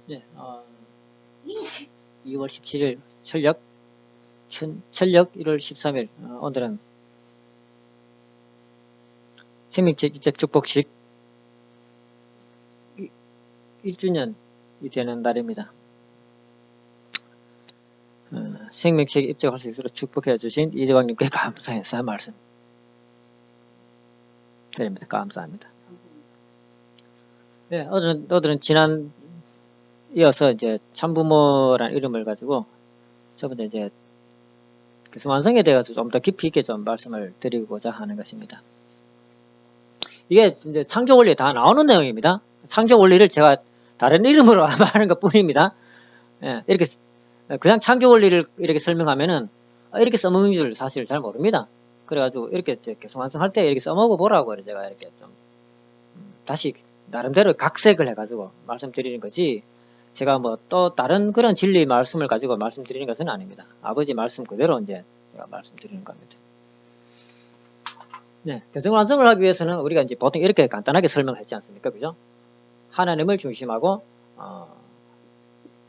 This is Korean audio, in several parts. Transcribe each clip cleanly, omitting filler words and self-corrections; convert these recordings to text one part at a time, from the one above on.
네, 2월 17일 철력 1월 13일 오늘은 생명책 입적 축복식 1주년이 되는 날입니다. 생명책 입적할 수 있도록 축복해 주신 이대왕님께 감사해서 말씀 드립니다. 감사합니다. 네, 오늘은 지난 이어서 이제 참부모라는 이름을 가지고 저번에 이제 완성에 대해서 좀 더 깊이 있게 좀 말씀을 드리고자 하는 것입니다. 이게 이제 창조 원리에 다 나오는 내용입니다. 창조 원리를 제가 다른 이름으로 말하는 것 뿐입니다. 예, 이렇게 그냥 창조 원리를 이렇게 설명하면은 이렇게 써먹는 줄 사실 잘 모릅니다. 그래가지고 이렇게 계속 완성할 때 이렇게 써먹어 보라고 제가 이렇게 좀 다시 나름대로 각색을 해가지고 말씀드리는 거지, 제가 뭐 또 다른 그런 진리 말씀을 가지고 말씀드리는 것은 아닙니다. 아버지 말씀 그대로 이제 제가 말씀드리는 겁니다. 네, 개성 완성을 하기 위해서는 우리가 이제 보통 이렇게 간단하게 설명을 했지 않습니까? 그죠? 하나님을 중심하고,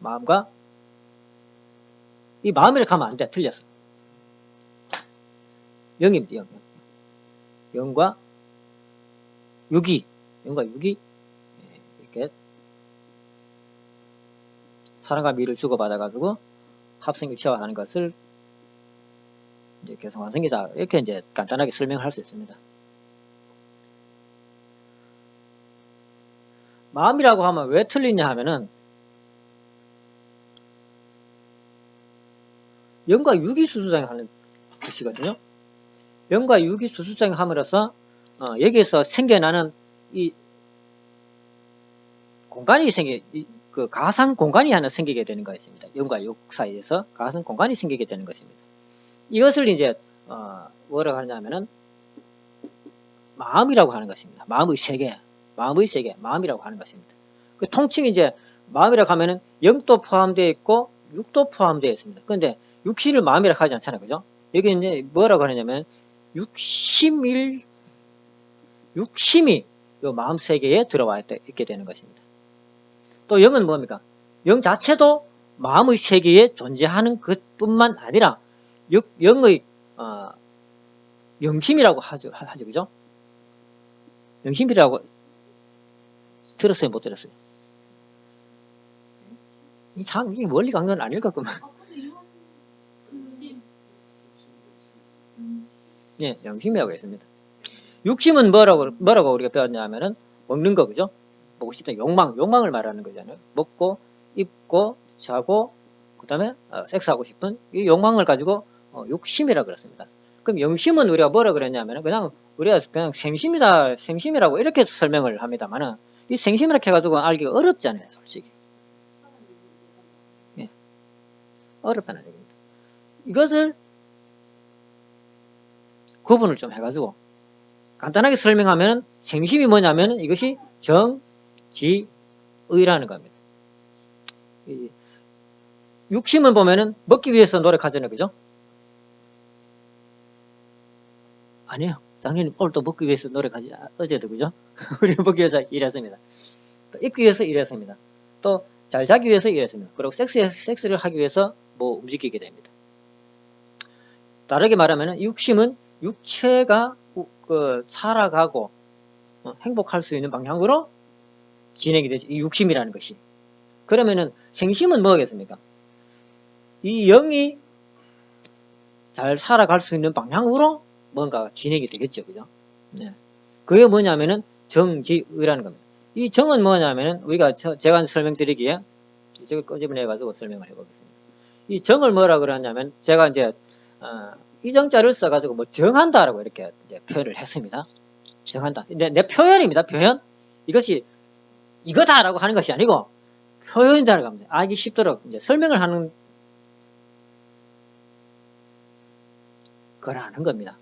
마음과, 이 마음이라고 하면 안 돼. 틀렸어. 영입니다. 영과 육이. 이렇게 사랑과 미를 주고받아가지고 합성일체화하는 것을 이제 개성 완성기자, 이렇게 이제 간단하게 설명할 수 있습니다. 마음이라고 하면 왜 틀리냐 하면은 영과 육이 수수장하는 것이거든요. 영과 육이 수수장함으로써 여기에서 생겨나는 이 공간이 그 가상 공간이 하나 생기게 되는 것입니다. 영과 육 사이에서 가상 공간이 생기게 되는 것입니다. 이것을 이제 뭐라고 하냐면은 마음이라고 하는 것입니다. 마음의 세계, 마음이라고 하는 것입니다. 그 통칭 이제 마음이라고 하면은 영도 포함되어 있고 육도 포함되어 있습니다. 그런데 육신을 마음이라고 하지 않잖아요, 그죠? 여기 이제 뭐라고 하느냐면 육심이 이 마음 세계에 들어와 있게 되는 것입니다. 또 영은 뭡니까? 영 자체도 마음의 세계에 존재하는 것뿐만 아니라 영의 영심이라고 하죠, 그죠? 영심이라고 들었어요, 못 들었어요? 이게 원리 강론은 아닐 것 같구만. 예, 영심이라고 했습니다. 육심은 뭐라고 우리가 배웠냐면은 먹는 거, 그죠? 먹고 싶다, 욕망을 말하는 거잖아요. 먹고, 입고, 자고, 그 다음에 섹스하고 싶은 이 욕망을 가지고 육심이라고 그랬습니다. 그럼 영심은 우리가 뭐라 그랬냐면은 우리가 그냥 생심이라고 이렇게 설명을 합니다만은, 이 생심이라고 해가지고 알기가 어렵잖아요, 솔직히. 예, 어렵다는 얘기입니다. 이것을 구분을 좀 해가지고 간단하게 설명하면 생심이 뭐냐면 이것이 정지의라는 겁니다. 육심은 보면은 먹기 위해서 노력하잖아요, 그죠? 아니에요. 장로님 오늘도 먹기 위해서 노력하지, 어제도, 그죠? 우리 먹기 위해서 일했습니다. 또 입기 위해서 일했습니다. 또 잘 자기 위해서 일했습니다. 그리고 섹스를 하기 위해서 뭐 움직이게 됩니다. 다르게 말하면 육심은 육체가 살아가고 행복할 수 있는 방향으로 진행이 되죠. 이 육심이라는 것이. 그러면은 생심은 뭐겠습니까? 이 영이 잘 살아갈 수 있는 방향으로 뭔가 진행이 되겠죠, 그죠? 네. 그게 뭐냐면은 정지의라는 겁니다. 이 정은 뭐냐면은 우리가 제가 설명드리기에 이쪽을 끄집어내가지고 설명을 해보겠습니다. 이 정을 뭐라 그러냐면 제가 이제 이 정자를 써가지고 뭐 정한다라고 이렇게 이제 표현을 했습니다. 정한다. 내 표현입니다. 표현. 이것이 이거다라고 하는 것이 아니고 표현이다라고 합니다. 알기 쉽도록 이제 설명을 하는 거라는 겁니다.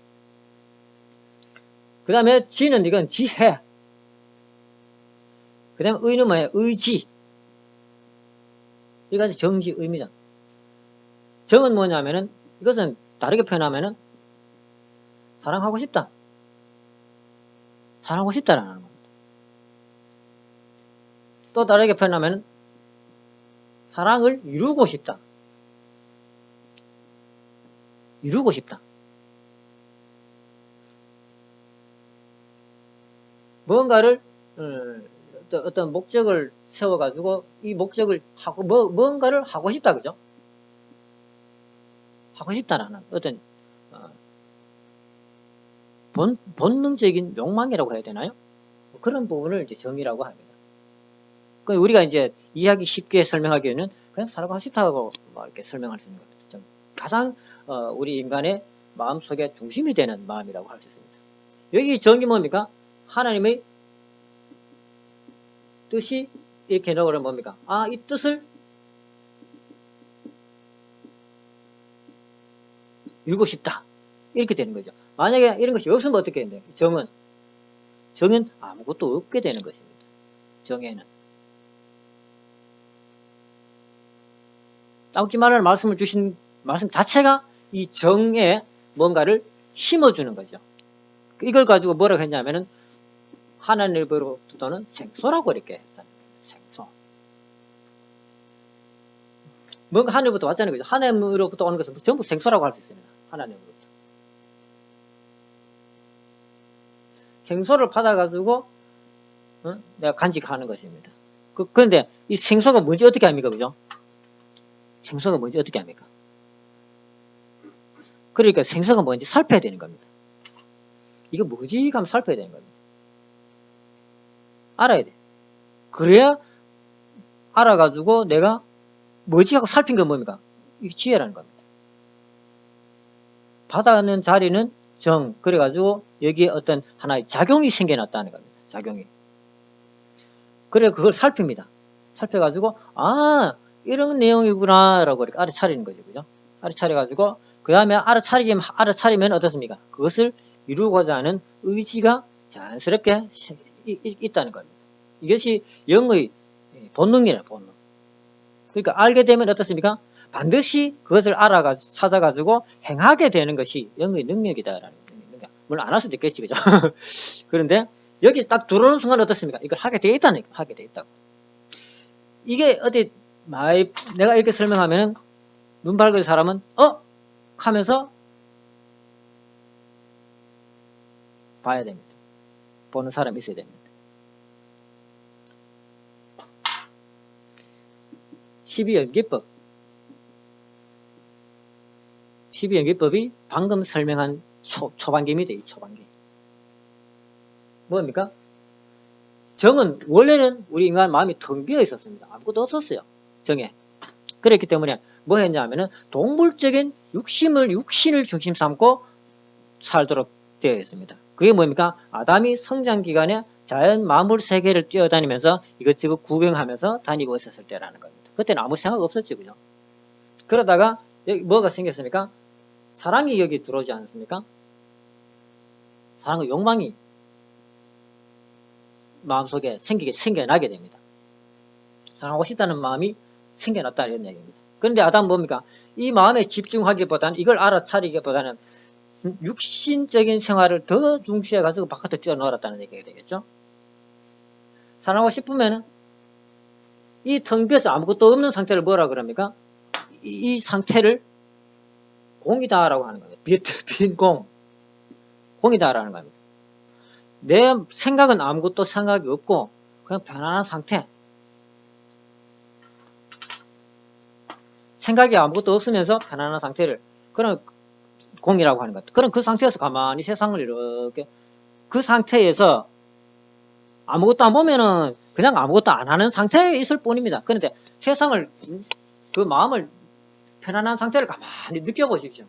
그 다음에 지는 이건 지혜. 그 다음에 의는 뭐예요? 의지. 이것이 정지의입니다. 정은 뭐냐면은 이것은 다르게 표현하면은 사랑하고 싶다. 사랑하고 싶다라는 겁니다. 또 다르게 표현하면은 사랑을 이루고 싶다. 이루고 싶다. 뭔가를 어떤 목적을 세워가지고 이 목적을 하고 뭔가를 하고 싶다, 그죠? 하고 싶다라는 어떤 본능적인 욕망이라고 해야 되나요? 그런 부분을 이제 정의라고 합니다. 우리가 이제 이해하기 쉽게 설명하기에는 그냥 살아가고 싶다고 이렇게 설명할 수 있는 겁니다. 좀 가장 우리 인간의 마음속에 중심이 되는 마음이라고 할 수 있습니다. 여기 정의 뭡니까? 하나님의 뜻이 이렇게 넣으면 뭡니까? 이 뜻을 이루고 싶다. 이렇게 되는 거죠. 만약에 이런 것이 없으면 어떻게 된대요? 정은 아무것도 없게 되는 것입니다. 정에는. 따먹지 말라는 말씀을 주신 말씀 자체가 이 정에 뭔가를 심어주는 거죠. 이걸 가지고 뭐라고 했냐면은 하나님으로부터는 생소라고 이렇게 했어요. 생소. 뭔가 하늘부터 왔잖아요. 그죠? 하나님으로부터 오는 것은 전부 생소라고 할 수 있습니다. 하나님으로부터. 생소를 받아가지고 내가 간직하는 것입니다. 그런데 이 생소가 뭔지 어떻게 합니까? 그죠? 생소가 뭔지 어떻게 합니까? 그러니까 생소가 뭔지 살펴야 되는 겁니다. 이거 뭐지? 하면 살펴야 되는 겁니다. 알아야 돼. 그래야 알아가지고 내가 뭐지 하고 살핀 건 뭡니까? 이게 지혜라는 겁니다. 받아는 자리는 정, 그래가지고 여기에 어떤 하나의 작용이 생겨났다는 겁니다. 작용이. 그래 그걸 살핍니다. 살펴가지고 이런 내용이구나 라고 이렇게 알아차리는 거죠. 그죠? 알아차려가지고 그 다음에 알아차리면 어떻습니까? 그것을 이루고자 하는 의지가 자연스럽게 있다는 겁니다. 이것이 영의 본능이에요. 본능. 그러니까 알게 되면 어떻습니까? 반드시 그것을 찾아가지고 행하게 되는 것이 영의 능력이다라는 겁니다. 물론 안 할 수도 있겠지, 그죠? 그런데 여기 딱 들어오는 순간 어떻습니까? 이걸 하게 돼 있다는 거예요. 하게 돼 있다고. 이게 어디 내가 이렇게 설명하면은 눈 밝은 사람은 하면서 봐야 됩니다. 보는 사람이 있어야 됩니다. 12연기법. 12연기법이 방금 설명한 초반기입니다. 이 초반기. 뭡니까? 정은 원래는 우리 인간 마음이 텅 비어 있었습니다. 아무것도 없었어요. 정에. 그렇기 때문에 뭐 했냐면은 동물적인 육신을 중심 삼고 살도록 되어 있습니다. 그게 뭡니까? 아담이 성장 기간에 자연 만물 세계를 뛰어다니면서 이것저것 구경하면서 다니고 있었을 때라는 겁니다. 그때는 아무 생각 없었죠. 그죠? 그러다가 여기 뭐가 생겼습니까? 사랑이 여기 들어오지 않습니까? 사랑과 욕망이 마음속에 생겨나게 됩니다. 사랑하고 싶다는 마음이 생겨났다 이런 얘기입니다. 그런데 아담은 뭡니까? 이 마음에 집중하기보다는 이걸 알아차리기보다는 육신적인 생활을 더 중시해 가지고 바깥에 뛰어놀았다는 얘기가 되겠죠. 사랑하고 싶으면은 이 텅 비어서 아무것도 없는 상태를 뭐라 그럽니까? 이 상태를 공이다라고 하는 겁니다. 빈 공. 공이다라는 겁니다. 내 생각은 아무것도 생각이 없고 그냥 편안한 상태. 생각이 아무것도 없으면서 편안한 상태를 그런 공이라고 하는 것. 그럼 그 상태에서 가만히 세상을 이렇게 그 상태에서 아무것도 안 보면은 그냥 아무것도 안 하는 상태에 있을 뿐입니다. 그런데 세상을 그 마음을 편안한 상태를 가만히 느껴보십시오.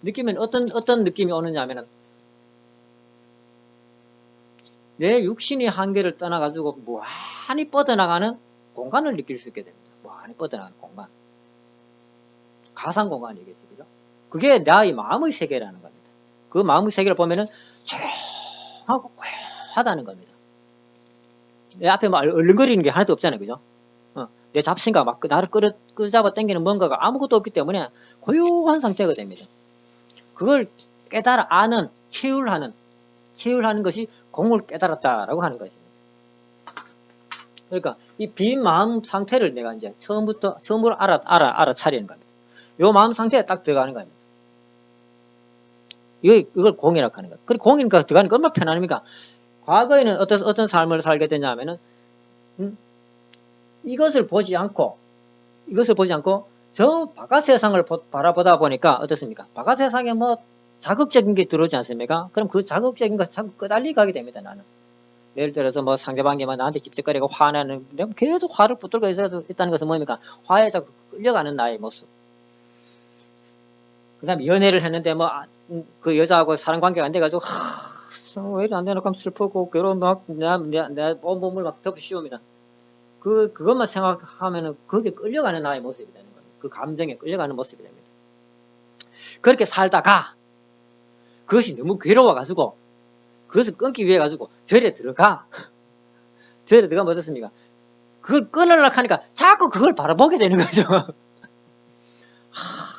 느끼면 어떤 느낌이 오느냐 하면은 내 육신의 한계를 떠나가지고 무한히 뻗어나가는 공간을 느낄 수 있게 됩니다. 무한히 뻗어나가는 공간. 가상 공간이겠죠. 그죠? 그게 나의 마음의 세계라는 겁니다. 그 마음의 세계를 보면은 조용하고 고요하다는 겁니다. 내 앞에 막 얼른거리는 게 하나도 없잖아요. 그죠? 내 잡생각 막 나를 끌어잡아 당기는 뭔가가 아무것도 없기 때문에 고요한 상태가 됩니다. 그걸 깨달아 아는, 체휼하는 것이 공을 깨달았다라고 하는 것입니다. 그러니까 이 빈 마음 상태를 내가 이제 처음으로 알아차리는 겁니다. 요 마음 상태에 딱 들어가는 겁니다. 이걸 공이라고 하는 거예요. 그리고 공이니까 들어가는 거 얼마나 편안합니까? 과거에는 어떤 삶을 살게 되냐면은, 이것을 보지 않고, 저 바깥 세상을 바라보다 보니까 어떻습니까? 바깥 세상에 뭐 자극적인 게 들어오지 않습니까? 그럼 그 자극적인 거 자꾸 끄달리 가게 됩니다, 나는. 예를 들어서 뭐 상대방이 나한테 찝찝거리고 화나는, 내가 계속 화를 붙들고 있다는 것은 뭡니까? 화에 자꾸 끌려가는 나의 모습. 그 다음에 연애를 했는데 그 여자하고 사랑 관계가 안 돼가지고, 왜 이리 안 되나, 끔 슬프고, 괴로운 내 온몸을 막 덮씌웁니다. 그것만 생각하면은 그게 끌려가는 나의 모습이 되는 겁니다. 그 감정에 끌려가는 모습이 됩니다. 그렇게 살다가, 그것이 너무 괴로워가지고, 그것을 끊기 위해 가지고, 절에 들어가. 절에 들어가면 어떻습니까? 그걸 끊으려고 하니까 자꾸 그걸 바라보게 되는 거죠.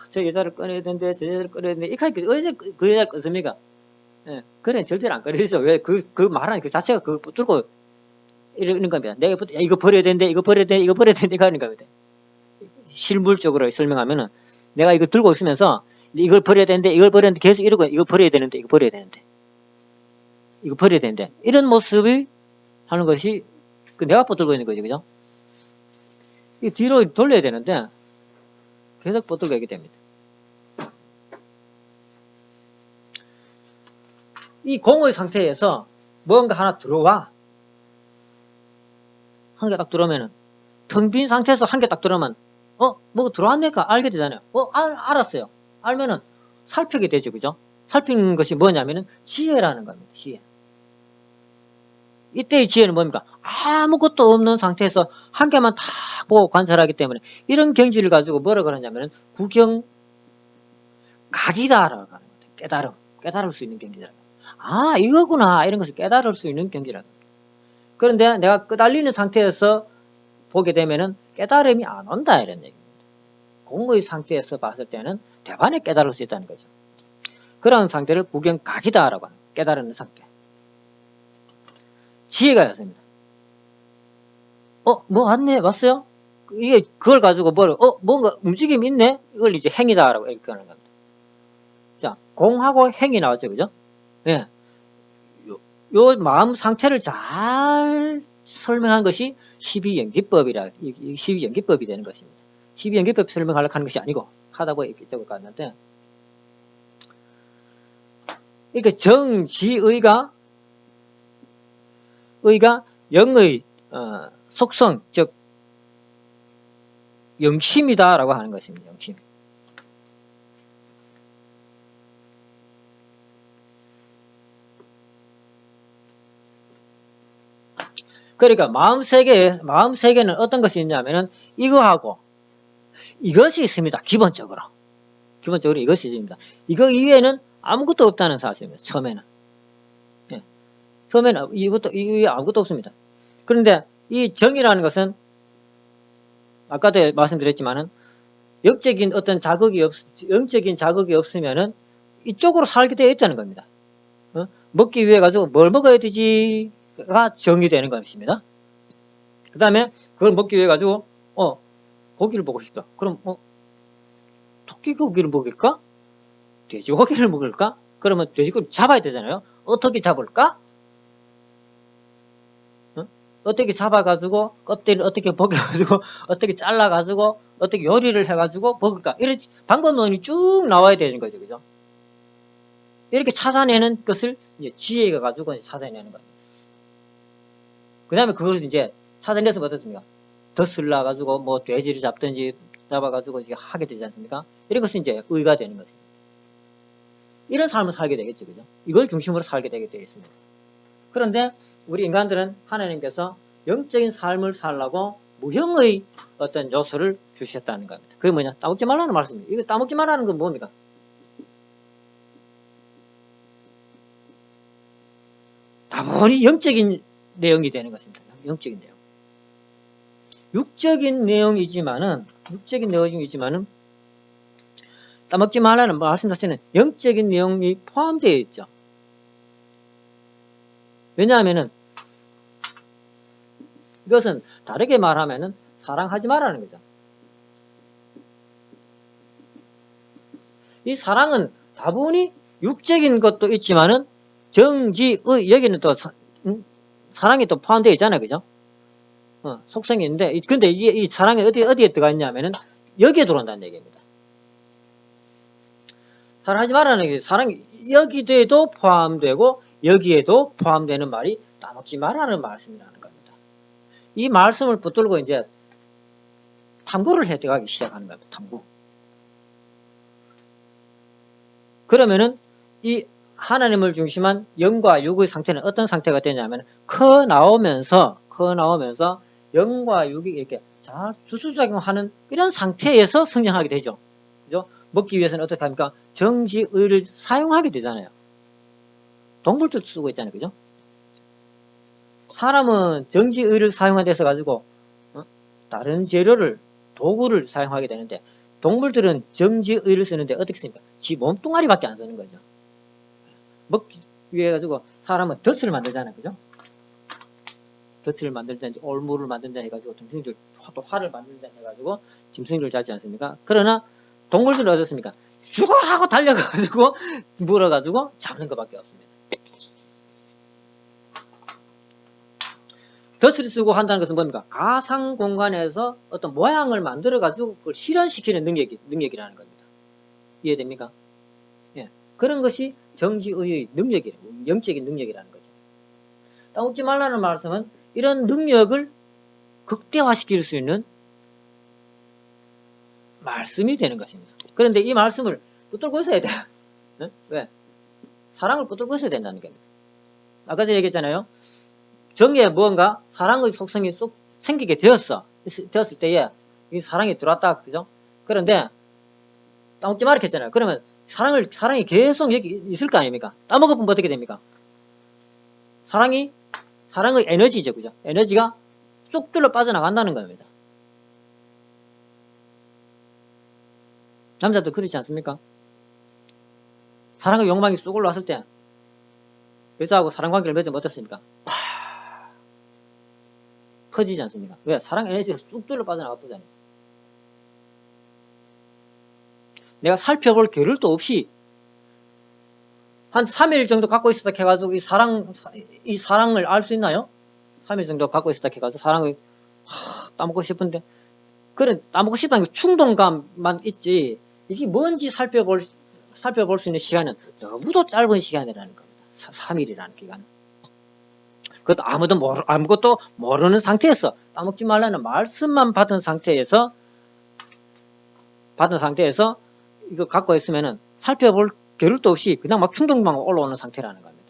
저 여자를 끊어야 되는데, 저 여자를 끊어야 되는데, 이렇게 어디서 그 여자를 끊습니까? 예, 그래, 절대로 안 끊어지죠. 왜? 그 말하는 그 자체가 그거 붙들고 이러는 겁니다. 내가 이거 버려야 되는데, 이거 버려야 되는데, 이거 버려야 되는데, 이거 하는 겁니다. 실물적으로 설명하면은, 내가 이거 들고 있으면서, 이걸 버려야 되는데, 이걸 버려야 되는데, 계속 이러고, 이거 버려야 되는데, 이거 버려야 되는데, 이거 버려야 되는데, 이런 모습이 하는 것이, 내가 붙들고 있는 거죠, 그죠? 이 뒤로 돌려야 되는데, 계속 붙들고 있게 됩니다. 이 공의 상태에서 뭔가 하나 들어와. 한 개 딱 들어오면은, 텅 빈 상태에서 한 개 딱 들어오면, 뭐가 들어왔네까 알게 되잖아요. 알았어요. 알면은 살피게 되죠, 그죠? 살피는 것이 뭐냐면은 지혜라는 겁니다, 지혜. 이때의 지혜는 뭡니까? 아무것도 없는 상태에서 한 개만 다 보고 관찰하기 때문에 이런 경지를 가지고 뭐라고 그러냐면은 구경각이다라고 하는 겁니다. 깨달을 수 있는 경지다. 이거구나, 이런 것을 깨달을 수 있는 경지라고 합니다. 그런데 내가 끄달리는 상태에서 보게 되면은 깨달음이 안 온다, 이런 얘기입니다. 공의 상태에서 봤을 때는 대반에 깨달을 수 있다는 거죠. 그런 상태를 구경각이다라고 하는, 깨달은 상태. 지혜가 있습니다. 왔어요? 그걸 가지고 뭔가 움직임이 있네? 이걸 이제 행이다라고 이렇게 하는 겁니다. 자, 공하고 행이 나왔죠, 그죠? 예. 요 마음 상태를 잘 설명한 것이 12연기법이 되는 것입니다. 12연기법 설명하려고 하는 것이 아니고, 하다 보니 이쪽으로 갔는데, 이렇게 정지의가 영의 속성, 즉 영심이다라고 하는 것입니다. 영심. 그러니까 마음 세계는 어떤 것이 있냐면은 이거하고 이것이 있습니다. 기본적으로 이것이 있습니다. 이거 이외에는 아무것도 없다는 사실입니다. 처음에는. 예. 처음에는 이게 아무것도 없습니다. 그런데 이 정이라는 것은 아까도 말씀드렸지만은 영적인 자극이 없으면은 이쪽으로 살게 되어 있다는 겁니다. 먹기 위해 가지고 뭘 먹어야 되지가 정이 되는 것입니다. 그 다음에 그걸 먹기 위해 가지고 고기를 먹고 싶다. 그럼 토끼 고기를 먹을까? 돼지고기를 먹을까? 그러면 돼지고기를 잡아야 되잖아요. 어떻게 잡을까? 어떻게 잡아가지고 껍데기를 어떻게 벗겨가지고 어떻게 잘라가지고 어떻게 요리를 해가지고 먹을까? 이런 방법론이 쭉 나와야 되는 거죠, 그죠? 이렇게 찾아내는 것을 이제 지혜가 가지고 찾아내는 겁니다. 그 다음에 그것을 이제 찾아내서 어떻습니까? 덫을 놔가지고 뭐 돼지를 잡든지 잡아가지고 이제 하게 되지 않습니까? 이런 것은 이제 의가 되는 것입니다. 이런 삶을 살게 되겠죠, 그죠? 이걸 중심으로 살게 되게 되어 있습니다. 그런데 우리 인간들은 하나님께서 영적인 삶을 살라고 무형의 어떤 요소를 주셨다는 겁니다. 그게 뭐냐? 따먹지 말라는 말씀입니다. 이거 따먹지 말라는 건 뭡니까? 다분히 영적인 내용이 되는 것입니다. 영적인 내용. 육적인 내용이지만은 따먹지 말라는 말씀 자체는 영적인 내용이 포함되어 있죠. 왜냐하면은 이것은 다르게 말하면은 사랑하지 말라는 거죠. 이 사랑은 다분히 육적인 것도 있지만은 정지의 여기는 또 사랑이 또 포함되어 있잖아요, 그죠? 속성이 있는데 근데 이게 이 사랑이 어디에 들어가 있냐면은 여기에 들어온다는 얘기입니다. 사랑하지 말라는 게 사랑이 여기에도 포함되고 여기에도 포함되는 말이 따먹지 말라는 말씀이라는 겁니다. 이 말씀을 붙들고 이제 탐구를 해가기 시작하는 겁니다. 탐구. 그러면은 이 하나님을 중심한 영과 육의 상태는 어떤 상태가 되냐면 커 나오면서 영과 육이 이렇게 잘 수수작용하는 이런 상태에서 성장하게 되죠. 그죠? 먹기 위해서는 어떻게 합니까? 정지의를 사용하게 되잖아요. 동물도 쓰고 있잖아요. 그죠? 사람은 정지의를 사용하게 돼서 가지고 다른 재료를 도구를 사용하게 되는데 동물들은 정지의를 쓰는데 어떻게 씁니까? 지 몸뚱아리밖에 안 쓰는 거죠. 먹기 위해 가지고 사람은 덫을 만들잖아요. 그죠? 덫을 만들든지 올무를 만든다 해가지고 짐승들 또 활을 만든다 해가지고 짐승들을 잡지 않습니까? 그러나 동물들은 어떻습니까? 죽어 하고 달려가지고 물어가지고 잡는 것밖에 없습니다. 덫을 쓰고 한다는 것은 뭡니까? 가상 공간에서 어떤 모양을 만들어가지고 그걸 실현시키는 능력이라는 겁니다. 이해됩니까? 예. 그런 것이 정지의의 능력이라고, 영적인 능력이라는 거죠. 따먹지 말라는 말씀은 이런 능력을 극대화시킬 수 있는 말씀이 되는 것입니다. 그런데 이 말씀을 붙들고 있어야 돼요. 네? 왜? 사랑을 붙들고 있어야 된다는 겁니다. 아까 전에 얘기했잖아요. 정에 무언가 사랑의 속성이 쏙 생기게 되었을 때에 이 사랑이 들어왔다. 그죠? 그런데 따먹지 말라 했잖아요. 그러면 사랑이 계속 여기 있을 거 아닙니까? 따먹어보면 어떻게 됩니까? 사랑의 에너지죠. 그죠? 에너지가 쏙 들러 빠져나간다는 겁니다. 남자도 그렇지 않습니까? 사랑의 욕망이 쏙 올라왔을 때 여자하고 사랑관계를 맺으면 어떻습니까? 커지지 않습니까? 왜? 사랑 에너지가 쑥 들러 빠져나갔거든요. 내가 살펴볼 겨를도 없이 한 3일 정도 갖고 있었다 해가지고 이 사랑을 알 수 있나요? 3일 정도 갖고 있었다 해가지고 사랑을 따먹고 싶은데 그런 따먹고 싶다는 충동감만 있지 이게 뭔지 살펴볼 수 있는 시간은 너무도 짧은 시간이라는 겁니다. 3일이라는 기간은. 그것도 아무것도 모르는 상태에서 따먹지 말라는 말씀만 받은 상태에서 이거 갖고 있으면은 살펴볼 겨를도 없이 그냥 막 충동만 올라오는 상태라는 겁니다.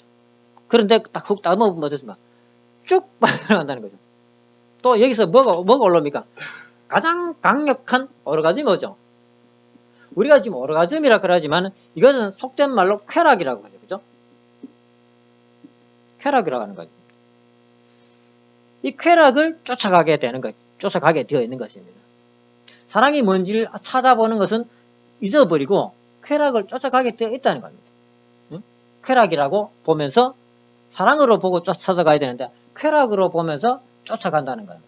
그런데 딱 훅 따먹으면 어떻습니까? 쭉 빠져나간다는 거죠. 또 여기서 뭐가 올라옵니까? 가장 강력한 오르가즘이 뭐죠? 우리가 지금 오르가즘이라 그러지만 이것은 속된 말로 쾌락이라고 하죠. 그죠? 쾌락이라고 하는 거죠. 이 쾌락을 쫓아가게 되어 있는 것입니다. 사랑이 뭔지를 찾아보는 것은 잊어버리고 쾌락을 쫓아가게 되어 있다는 겁니다. 응? 쾌락이라고 보면서 사랑으로 보고 찾아가야 되는데 쾌락으로 보면서 쫓아간다는 겁니다.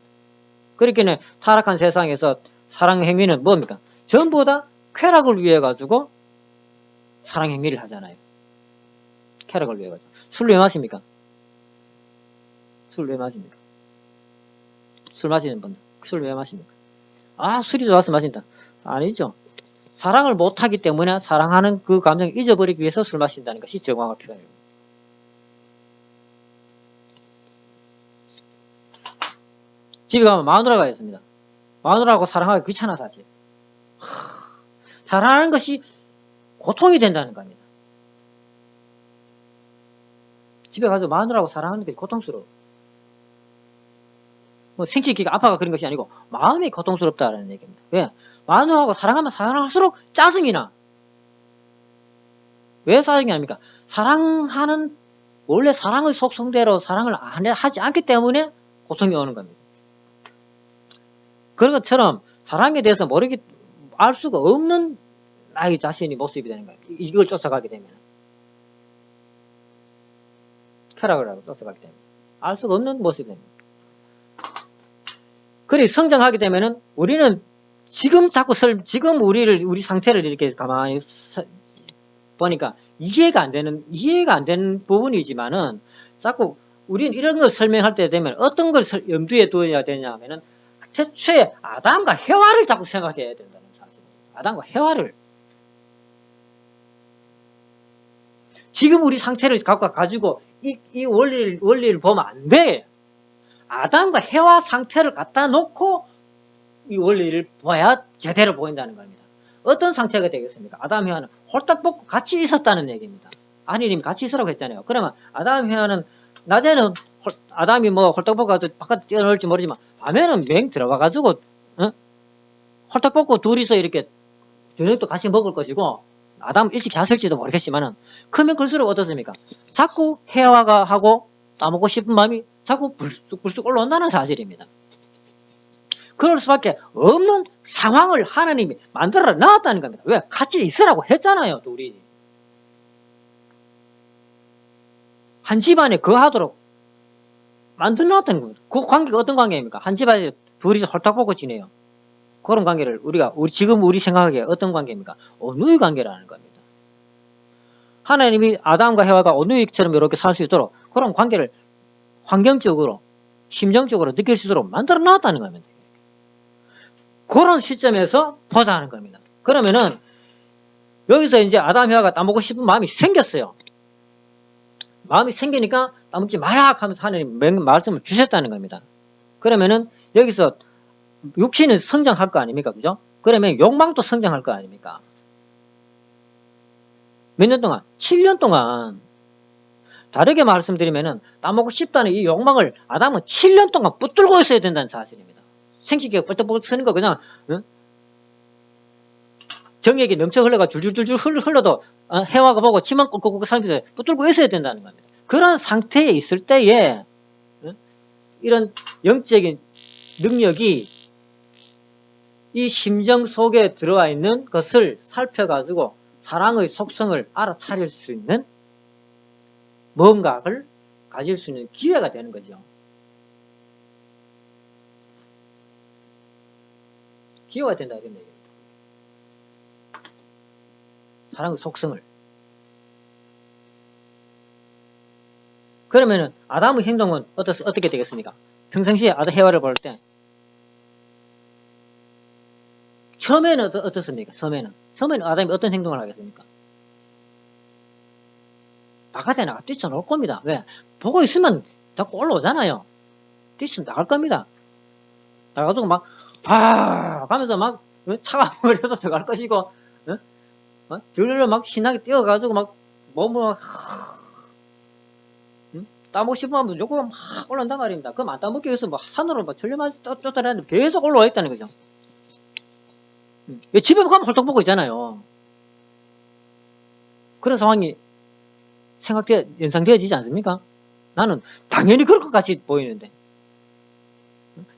그렇기는 타락한 세상에서 사랑 행위는 뭡니까? 전부 다 쾌락을 위해 가지고 사랑 행위를 하잖아요. 쾌락을 위해 가지고. 술 왜 마십니까? 술 왜 마십니까? 술 마시는 분들 술 왜 마십니까? 아 술이 좋아서 마신다. 아니죠. 사랑을 못하기 때문에 사랑하는 그 감정을 잊어버리기 위해서 술 마신다는 것이 정확한 표현입니다. 집에 가면 마누라가 있습니다. 마누라하고 사랑하기 귀찮아 사실. 사랑하는 것이 고통이 된다는 겁니다. 집에 가서 마누라하고 사랑하는 것이 고통스러워. 뭐 생식기가 아파가 그런 것이 아니고 마음이 고통스럽다라는 얘기입니다. 왜? 마누라하고 사랑하면 사랑할수록 짜증이 나. 왜 짜증이 납니까? 원래 사랑의 속성대로 사랑을 하지 않기 때문에 고통이 오는 겁니다. 그런 것처럼 사랑에 대해서 알 수가 없는 나의 자신이 모습이 되는 거예요. 이걸 쫓아가게 되면. 쾌락을 하고 쫓아가게 되면. 알 수가 없는 모습이 됩니다. 그리 성장하게 되면은 우리는 지금 자꾸 지금 우리 상태를 이렇게 가만히 보니까 이해가 안 되는 부분이지만은 자꾸 우리는 이런 걸 설명할 때 되면 어떤 걸 염두에 두어야 되냐면은 태초에 아담과 해와를 자꾸 생각해야 된다는 사실입니다. 아담과 해와를. 지금 우리 상태를 가지고 이 원리를 보면 안 돼. 아담과 해와 상태를 갖다 놓고 이 원리를 봐야 제대로 보인다는 겁니다. 어떤 상태가 되겠습니까? 아담, 해와는 홀딱 벗고 같이 있었다는 얘기입니다. 하느님이 같이 있으라고 했잖아요. 그러면 아담, 해와는 낮에는 아담이 홀딱 벗고 바깥에 뛰어놀지 모르지만 밤에는 맹 들어가가지고 홀딱 벗고 둘이서 이렇게 저녁도 같이 먹을 것이고 아담 일찍 잤을지도 모르겠지만은 크면 클수록 어떻습니까? 자꾸 해와가 하고 따먹고 싶은 마음이 자꾸 불쑥불쑥 올라온다는 사실입니다. 그럴 수밖에 없는 상황을 하나님이 만들어 놨다는 겁니다. 왜? 같이 있으라고 했잖아요, 둘이. 한 집안에 거하도록 만들어 놨다는 겁니다. 그 관계가 어떤 관계입니까? 한 집안에 둘이 홀딱 벗고 지내요. 그런 관계를 지금 우리 생각하기에 어떤 관계입니까? 온누이 관계라는 겁니다. 하나님이 아담과 해와가 온누이처럼 이렇게 살 수 있도록 그런 관계를 환경적으로, 심정적으로 느낄 수 있도록 만들어 놨다는 겁니다. 그런 시점에서 보자는 겁니다. 그러면은 여기서 이제 아담, 해와가 따먹고 싶은 마음이 생겼어요. 마음이 생기니까 따먹지 마라 하면서 하나님 말씀을 주셨다는 겁니다. 그러면은 여기서 육신은 성장할 거 아닙니까? 그죠? 그러면 욕망도 성장할 거 아닙니까? 몇 년 동안? 7년 동안. 다르게 말씀드리면은 따먹고 싶다는 이 욕망을 아담은 7년 동안 붙들고 있어야 된다는 사실입니다. 생식기가 뻘떡뻘떡 쓰는 거 그냥 정액이 넘쳐 흘러가 줄줄줄줄 흘러도 해와가 보고 치만 ቁ꾹꾹 삼키서 붙들고 있어야 된다는 겁니다. 그런 상태에 있을 때에 이런 영적인 능력이 이 심정 속에 들어와 있는 것을 살펴가지고 사랑의 속성을 알아차릴 수 있는 뭔가를 가질 수 있는 기회가 되는 거죠. 기회가 된다 이런 얘기입니다. 사랑의 속성을. 그러면은 아담의 행동은 어떻게 되겠습니까? 평상시에 아담 해와를 볼 때 처음에는 어떻습니까? 처음에는 아담이 어떤 행동을 하겠습니까? 바깥에 나가 뛰쳐나올 겁니다. 왜? 보고 있으면 자꾸 올라오잖아요. 뛰쳐나갈 겁니다. 나가지고 막 가면서 막 차가 머리에서 들어갈 것이고 들으러 막 신나게 뛰어가지고 막 몸을 따먹고 싶으면 무조건 막 올라온단 말입니다. 그럼 안 따먹기 위해서 막 산으로 막 전려만 쫓아다니는데 계속 올라와 있다는 거죠. 집에 가면 홀딱 보고 있잖아요. 그런 상황이 연상되어지지 않습니까? 나는 당연히 그럴 것 같이 보이는데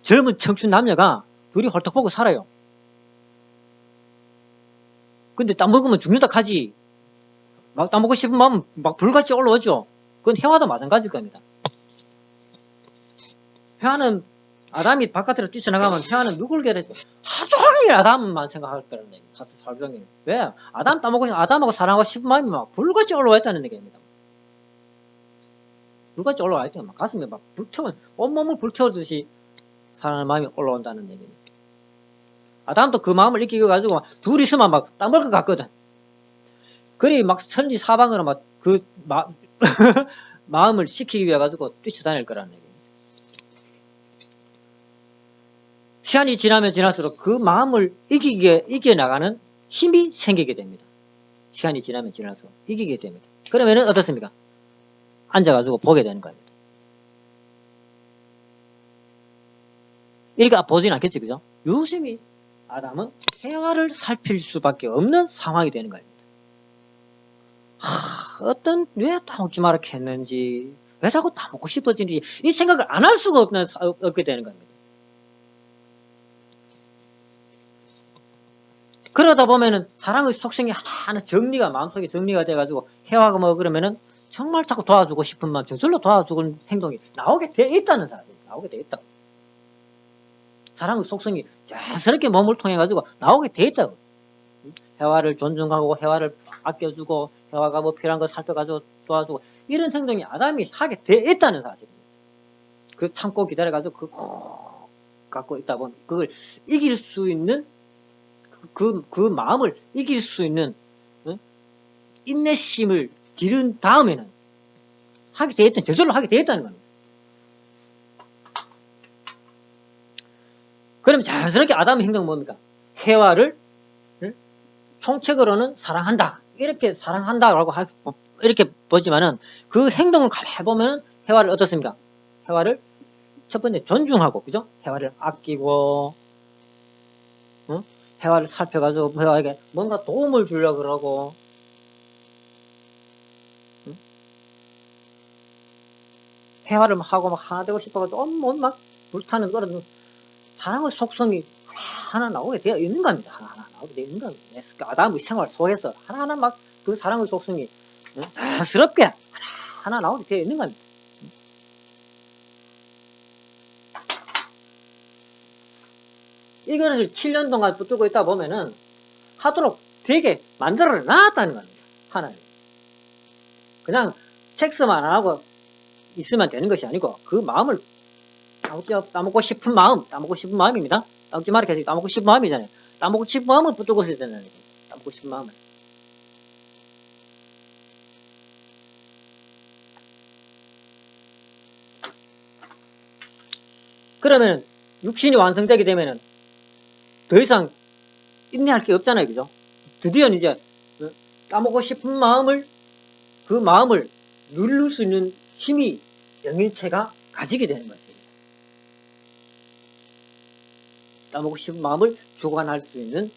젊은 청춘 남녀가 둘이 홀딱 보고 살아요. 근데 따먹으면 죽는다 하지. 막 따먹고 싶은 마음은 막 불같이 올라오죠. 그건 해와도 마찬가지일 겁니다. 해와는 아담이 바깥으로 뛰쳐나가면 해와는 누굴 괴롭혀? 하루 종일 아담만 생각할 거라는 얘기입니다. 하루 종일. 왜? 아담하고 사랑하고 싶은 마음이 막 불같이 올라와 있다는 얘기입니다. 불같이 올라와 있다는 막 가슴에 막 온몸을 불태우듯이 사랑하는 마음이 올라온다는 얘기입니다. 아담도 그 마음을 이기고 둘이 있으면 막 땀 흘릴 것 같거든. 그리 막 천지 사방으로 막 그 마음을 시키기 위해 가지고 뛰쳐다닐 거라는 얘기입니다. 시간이 지나면 지날수록 그 마음을 이겨나가는 힘이 생기게 됩니다. 시간이 지나면 지날수록 이기게 됩니다. 그러면은 어떻습니까? 앉아가지고 보게 되는 겁니다. 이렇게 보진 않겠지, 그죠? 유심히 아담은 해와를 살필 수밖에 없는 상황이 되는 겁니다. 왜 따먹지 마라 했는지, 왜 자꾸 따먹고 싶어지는지, 이 생각을 안 할 수가 없게 되는 겁니다. 그러다 보면은 사랑의 속성이 하나하나 마음속에 정리가 돼가지고 해와가 그러면은 정말 자꾸 도와주고 싶은 마음, 저절로 도와주는 행동이 나오게 돼 있다는 사실. 나오게 돼 있다. 사랑의 속성이 자연스럽게 몸을 통해 가지고 나오게 돼 있다고. 해와를 존중하고 해와를 아껴주고 해와가 뭐 필요한 거 살펴가지고 도와주고 이런 행동이 아담이 하게 돼 있다는 사실입니다. 그 참고 기다려가지고 그거 갖고 있다 보면 그걸 이길 수 있는 그 마음을 이길 수 있는 인내심을 기른 다음에는 하게 돼 있다는, 저절로 하게 돼 있다는 겁니다. 그럼 자연스럽게 아담의 행동은 뭡니까? 해와를 총책으로는 사랑한다. 이렇게 사랑한다라고 이렇게 보지만은 그 행동을 가만히 보면은 해와를 어떻습니까? 해와를 첫 번째 존중하고, 그죠? 해와를 아끼고, 해와를 살펴가지고 해와에게 뭔가 도움을 주려고 그러고, 해와를 하고 막 하나 되고 싶어가지고 막 불타는 그런 사랑의 속성이 하나 나오게 되어 있는 겁니다. 하나 나오게 되어 있는 겁니다. 아담의 생활 속에서 하나하나 막 그 사랑의 속성이 자연스럽게 하나 나오게 되어 있는 겁니다. 이것을 7년 동안 붙들고 있다 보면은 하도록 되게 만들어 놨다는 겁니다. 하나님. 그냥 섹스만 안 하고 있으면 되는 것이 아니고 그 마음을 따먹고 싶은 마음입니다. 따먹지 말라 계속 따먹고 싶은 마음이잖아요. 따먹고 싶은 마음을 붙들고 있어야 된다는 얘기예요. 따먹고 싶은 마음을. 그러면 육신이 완성되게 되면은 더 이상 인내할 게 없잖아요. 그죠? 드디어 이제 따먹고 싶은 마음을, 그 마음을 누릴 수 있는 힘이 영인체가 가지게 되는 거죠. 따먹고 싶은 마음을 주관할 수 있는,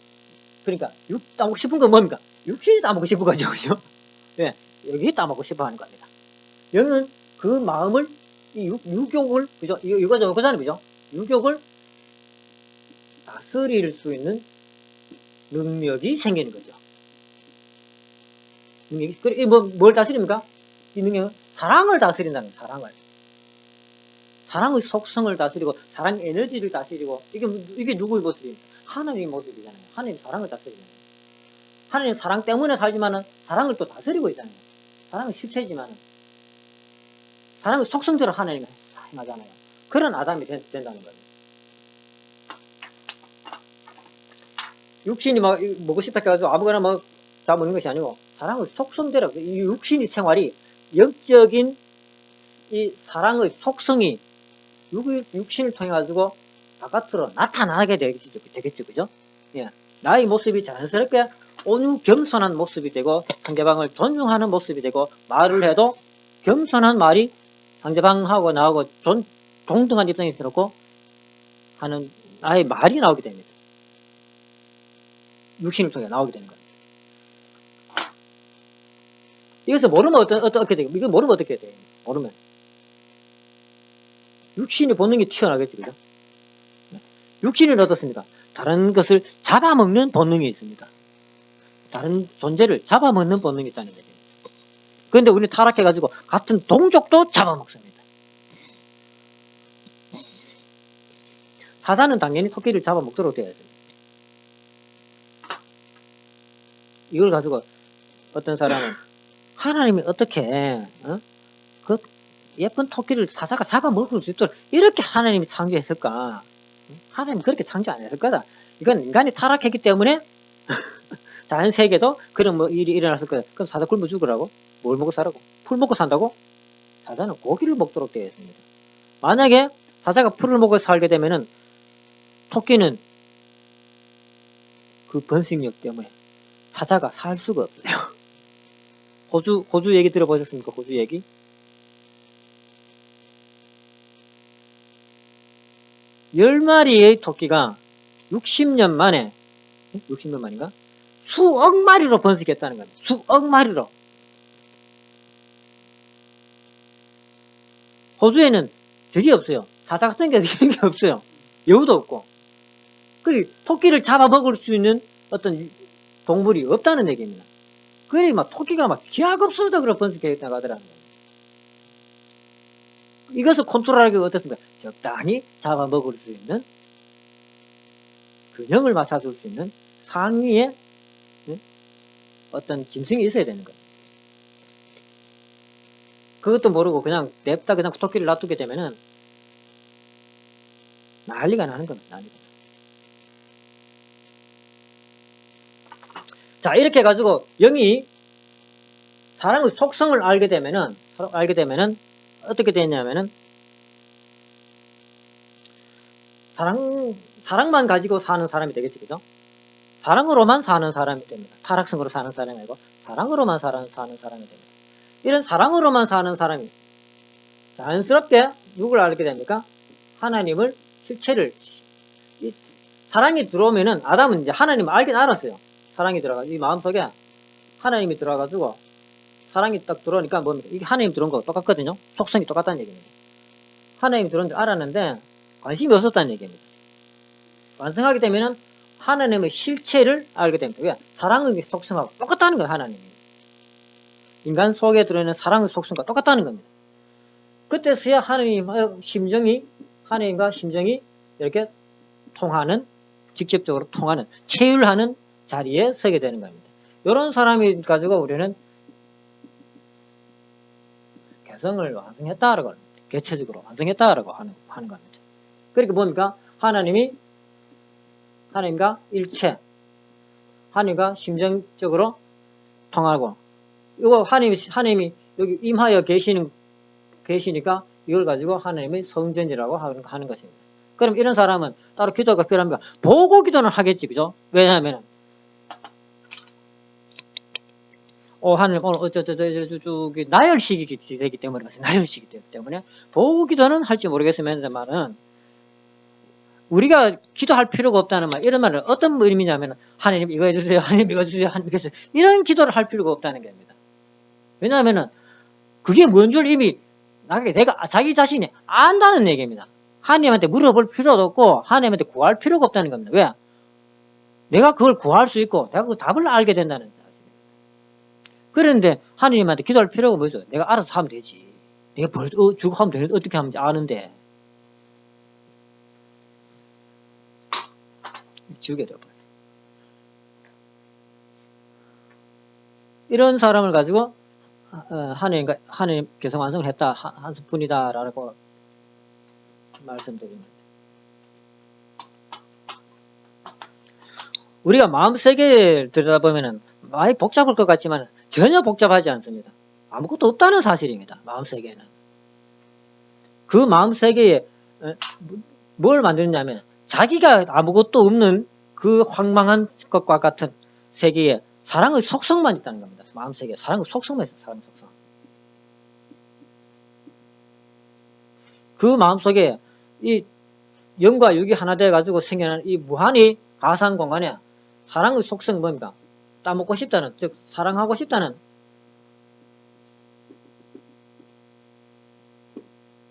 그러니까 따먹고 싶은 건 뭡니까? 육신이 따먹고 싶은 거죠. 그죠? 예, 여기 따먹고 싶어 하는 겁니다. 영은 그 마음을, 유욕을, 그죠? 이거잖아요. 그죠? 유욕을 다스릴 수 있는 능력이 생기는 거죠. 능력이, 뭘 다스립니까? 이 능력은 사랑을 다스린다는 거예요. 사랑의 속성을 다스리고, 사랑 에너지를 다스리고, 이게 누구의 모습입니까? 하나님의 모습이잖아요. 하나님이 사랑을 다스리잖아요. 하나님 사랑 때문에 살지만은, 사랑을 또 다스리고 있잖아요. 사랑은 실체지만은, 사랑의 속성대로 하나님이 행하잖아요. 그런 아담이 된다는 거예요. 육신이 막 먹고 싶다 해가지고 아무거나 막 잡아먹는 것이 아니고, 사랑의 속성대로, 이 육신의 생활이 영적인 이 사랑의 속성이 육신을 통해 가지고 바깥으로 나타나게 되겠죠. 그죠? 예. 나의 모습이 자연스럽게 온유 겸손한 모습이 되고, 상대방을 존중하는 모습이 되고, 말을 해도 겸손한 말이 상대방하고 나하고 동등한 입장에 있었고 하는 나의 말이 나오게 됩니다. 육신을 통해 나오게 되는 겁니다. 이것을 모르면 어떻게 돼요? 이거 모르면 어떻게 돼요? 모르면. 육신의 본능이 튀어나겠지, 그죠? 육신은 어떻습니까? 다른 것을 잡아먹는 본능이 있습니다. 다른 존재를 잡아먹는 본능이 있다는 얘기예요. 그런데 우리는 타락해가지고 같은 동족도 잡아먹습니다. 사자는 당연히 토끼를 잡아먹도록 되어야죠. 이걸 가지고 어떤 사람은 하나님이 어떻게 그 예쁜 토끼를 사자가 잡아먹을 수 있도록 이렇게 하나님이 창조했을까? 하나님이 그렇게 창조 안 했을 거다. 이건 인간이 타락했기 때문에 자연 세계도 그런 뭐 일이 일어났을 거예요. 그럼 사자 굶어 죽으라고? 뭘 먹고 살라고? 풀 먹고 산다고? 사자는 고기를 먹도록 되어 있습니다. 만약에 사자가 풀을 먹고 살게 되면은 토끼는 그 번식력 때문에 사자가 살 수가 없어요. 호주 얘기 들어보셨습니까? 호주 얘기? 열 마리의 토끼가 60년 만에, 60년 만인가? 수억 마리로 번식했다는 겁니다. 수억 마리로. 호주에는 적이 없어요. 사자 같은 게 없어요. 여우도 없고. 그리고 토끼를 잡아먹을 수 있는 어떤 동물이 없다는 얘기입니다. 그리 막 토끼가 막 기하급수적으로 번식했다고 하더라고요. 이것을 컨트롤하기가 어떻습니까? 적당히 잡아먹을 수 있는 균형을 맞춰줄 수 있는 상위의 어떤 짐승이 있어야 되는 거예요. 그것도 모르고 그냥 냅다 그냥 토끼를 놔두게 되면은 난리가 나는 겁니다. 난리가. 자, 이렇게 해가지고 영이 사랑의 속성을 알게 되면은 어떻게 되냐면은 사랑만 가지고 사는 사람이 되겠지, 그죠? 사랑으로만 사는 사람이 됩니다. 타락성으로 사는 사람이 아니고 사랑으로만 사는 사람이 됩니다. 이런 사랑으로만 사는 사람이 자연스럽게 누굴 알게 됩니까? 하나님을 실체를 사랑이 들어오면은 아담은 이제 하나님을 알긴 알았어요. 사랑이 들어가지고 이 마음속에 하나님이 들어가가지고 사랑이 딱 들어오니까 뭡니까? 이게 하나님 들어온 거하고 똑같거든요. 속성이 똑같다는 얘기입니다. 하나님이 들어온 줄 알았는데 관심이 없었다는 얘기입니다. 완성하게 되면은 하나님의 실체를 알게 됩니다. 왜? 사랑의 속성하고 똑같다는 거예요. 하나님이. 인간 속에 들어있는 사랑의 속성과 똑같다는 겁니다. 그때서야 하나님과 심정이 이렇게 통하는, 직접적으로 통하는, 체율하는 자리에 서게 되는 겁니다. 이런 사람이 가지고 우리는 개성을 완성했다라고 합니다. 개체적으로 완성했다라고 하는 겁니다. 그러니까 뭡니까? 하나님과 일체, 하나님과 심정적으로 통하고, 이거 하나님이 여기 임하여 계시니까 이걸 가지고 하나님의 성전이라고 하는 것입니다. 그럼 이런 사람은 따로 기도가 필요합니까? 보고 기도는 하겠지, 그죠? 왜냐하면 하나님 오늘 나열식이 되기 때문에 나열식이 되기 때문에 보고 기도는 할지 모르겠으면은 우리가 기도할 필요가 없다는 말, 이런 말은 어떤 의미냐면 하나님 이거 해주세요, 하나님 이거 해주세요, 하나님 이거 해주세요, 이런 기도를 할 필요가 없다는 겁니다. 왜냐하면은 그게 뭔 줄 이미 내가 자기 자신이 안다는 얘기입니다. 하나님한테 물어볼 필요도 없고 하나님한테 구할 필요가 없다는 겁니다. 왜? 내가 그걸 구할 수 있고 내가 그 답을 알게 된다는 사실입니다. 그런데 하나님한테 기도할 필요가 뭐죠? 내가 알아서 하면 되지. 내가 주고 하면 되는데 어떻게 하는지 아는데 지우게 되어버려요. 이런 사람을 가지고 하나님 개성 완성을 했다 한 분이다라고 말씀드립니다. 우리가 마음 세계를 들여다보면은 많이 복잡할 것 같지만 전혀 복잡하지 않습니다. 아무것도 없다는 사실입니다. 마음 세계는. 그 마음 세계에 뭘 만드느냐면 자기가 아무것도 없는 그 황망한 것과 같은 세계에 사랑의 속성만 있다는 겁니다. 마음 세계에 사랑의 속성만 있어요. 사랑의 속성. 그 마음속에 이 영과 육이 하나 되어가지고 생겨나는 이 무한히 가상 공간에 사랑의 속성 뭡니까? 따먹고 싶다는, 즉 사랑하고 싶다는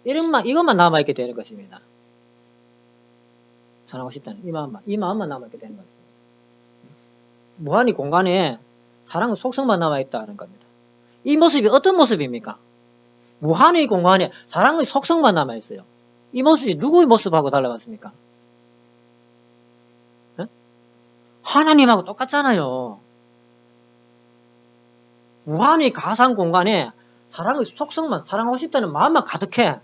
이것만 남아있게 되는 것입니다. 사랑하고 싶다는 이 마음만 남아있게 되는 것입니다. 무한히 공간에 사랑의 속성만 남아있다는 겁니다. 이 모습이 어떤 모습입니까? 무한의 공간에 사랑의 속성만 남아있어요. 이 모습이 누구의 모습하고 달라봤습니까? 네? 하나님하고 똑같잖아요. 무한의 가상 공간에 사랑의 속성만, 사랑하고 싶다는 마음만 가득해.